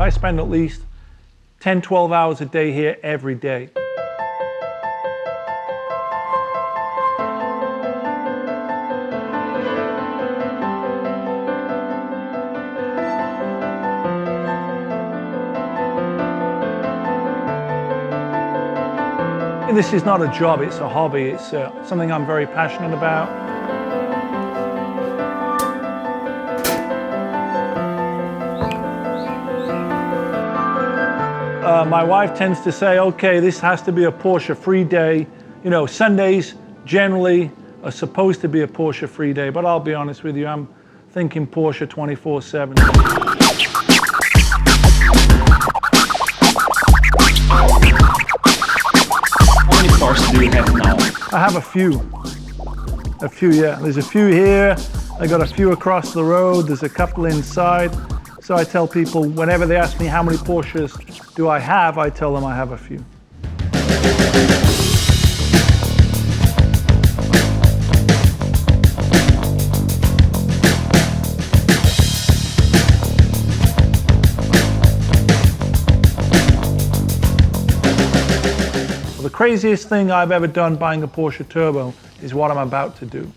I spend at least 10, 12 hours a day here every day. This is not a job, it's a hobby. It's something I'm very passionate about. My wife tends to say, okay, this has to be a Porsche free day. You know, Sundays generally are supposed to be a Porsche free day, but I'll be honest with you, I'm thinking Porsche 24/7. How many Porsches do you have now? I have a few, yeah. There's a few here, I got a few across the road, there's a couple inside. So I tell people, whenever they ask me how many Porsches do I have, I tell them I have a few. Well, the craziest thing I've ever done buying a Porsche Turbo is what I'm about to do.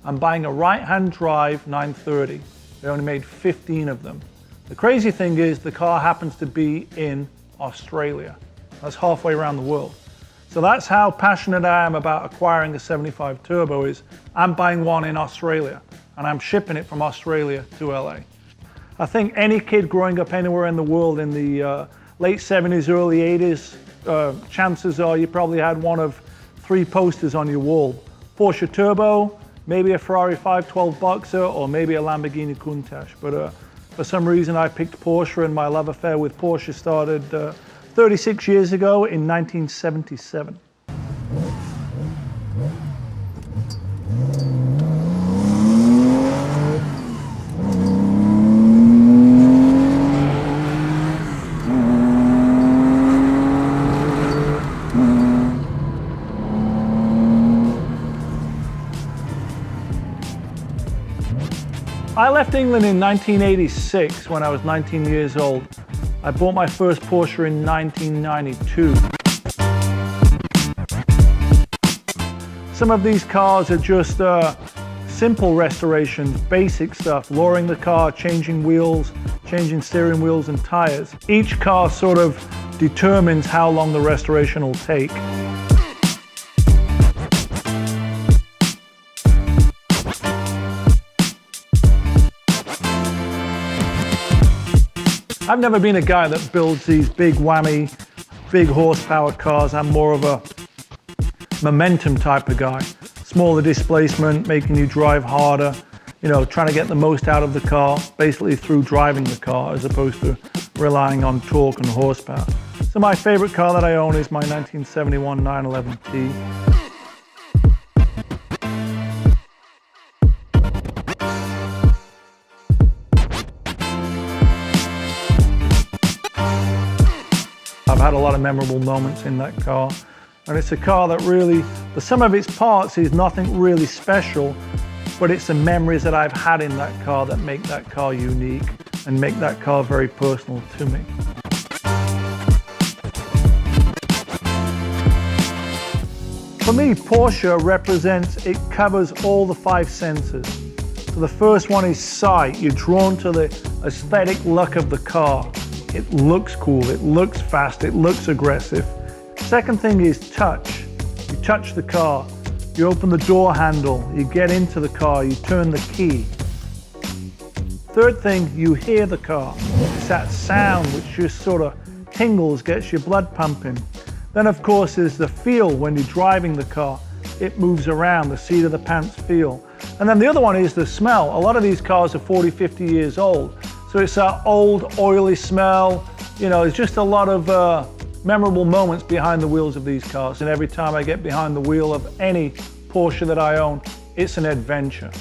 I'm buying a right-hand drive 930. They only made 15 of them. The crazy thing is the car happens to be in Australia. That's halfway around the world. So that's how passionate I am about acquiring a 75 Turbo is I'm buying one in Australia and I'm shipping it from Australia to LA. I think any kid growing up anywhere in the world in the late 70s, early 80s, chances are you probably had one of 3 posters on your wall. Porsche Turbo, maybe a Ferrari 512 Boxer, or maybe a Lamborghini Countach. But for some reason I picked Porsche, and my love affair with Porsche started 36 years ago in 1977. I left England in 1986 when I was 19 years old. I bought my first Porsche in 1992. Some of these cars are just simple restorations, basic stuff, lowering the car, changing wheels, changing steering wheels and tires. Each car sort of determines how long the restoration will take. I've never been a guy that builds these big whammy, big horsepower cars. I'm more of a momentum type of guy. Smaller displacement, making you drive harder, you know, trying to get the most out of the car, basically through driving the car as opposed to relying on torque and horsepower. So my favorite car that I own is my 1971 911T. I've had a lot of memorable moments in that car, and it's a car that really, the sum of its parts is nothing really special, but it's the memories that I've had in that car that make that car unique and make that car very personal to me. For me, Porsche represents, it covers all the 5 senses. So the first one is sight. You're drawn to the aesthetic look of the car. It looks cool, it looks fast, it looks aggressive. Second thing is touch. You touch the car, you open the door handle, you get into the car, you turn the key. Third thing, you hear the car. It's that sound which just sort of tingles, gets your blood pumping. Then of course there's the feel when you're driving the car. It moves around, the seat of the pants feel. And then the other one is the smell. A lot of these cars are 40, 50 years old. So it's that old oily smell, you know, it's just a lot of memorable moments behind the wheels of these cars. And every time I get behind the wheel of any Porsche that I own, it's an adventure.